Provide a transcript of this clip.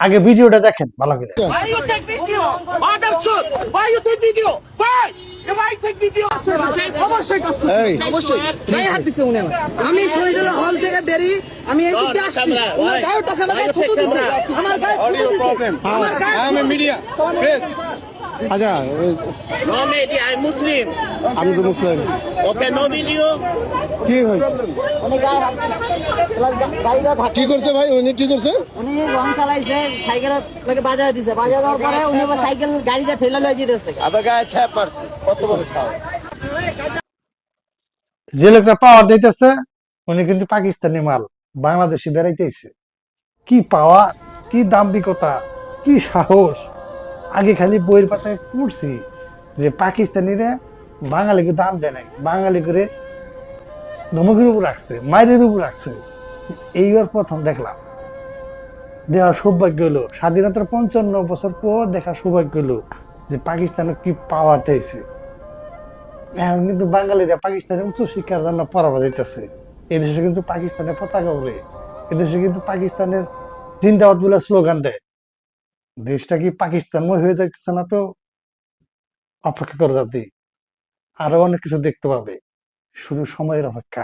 আগে ভিডিওটা দেখেন ভালো করে। Why you take video? Madam Chut, why you take video? Why? Why take video? অবশ্যই কাজ করতে এই অবশ্যই গায়ে হাত দিছে উনি আমার আমি শহীদুল্লাহ হল থেকে বেরি আমি এই দিকে আসছি উনার গায়ে টাকা আমাকে থুতু দিছে আমার গায়ে থুতু দিছে আমার গায়ে আই এম মিডিয়া প্রেস আচ্ছা No media, I'm Muslim. আমি তো মুসলিম Okay, no video. কি হয়েছে উনি গায়ে হাত গাড়িটা ধাক্কা কি করছে ভাই উনি কি করছে উনি রং চালাইছে সাইকেল লাগে বাজায় দিছে বাজায় দেওয়ার পরে উনি আবার সাইকেল গাড়িটা ঠেলা লয়ে যেতেছে আবার গায়ে ছাপ পারছে কত বড় সাহস যে লোকটা পাওয়ার দিতেছে উনি কিন্তু পাকিস্তানি মাল বাংলাদেশে বেড়াইতেছে। কি পাওয়া, কি দাম্ভিকতা, কি সাহস! আগে খালি বইয়ের পাতায় পড়ছি যে পাকিস্তানিরা বাঙালিকে দাম দেয় নাই, বাঙালি করে ধমকের উপর রাখছে, মায়ের উপর রাখছে। এইবার প্রথম দেখলাম, দেওয়ার সৌভাগ্য হলো, স্বাধীনতার 55 বছর পর দেখা সৌভাগ্য হলো যে পাকিস্তানে কি পাওয়ার দিয়েছে। এখন কিন্তু বাঙালিরা পাকিস্তানের উচ্চ শিক্ষার জন্য পড়াবা দিতেছে। এদেশে কিন্তু পাকিস্তানের পতাকা উড়ে, এদেশে কিন্তু পাকিস্তানের জিন্দাবাদ বলে স্লোগান দেয়। দেশটা কি পাকিস্তানময় হয়ে যাইতেছে না? তো অপেক্ষা করে জাতি আরো অনেক কিছু দেখতে পাবে, শুধু সময়ের অপেক্ষা।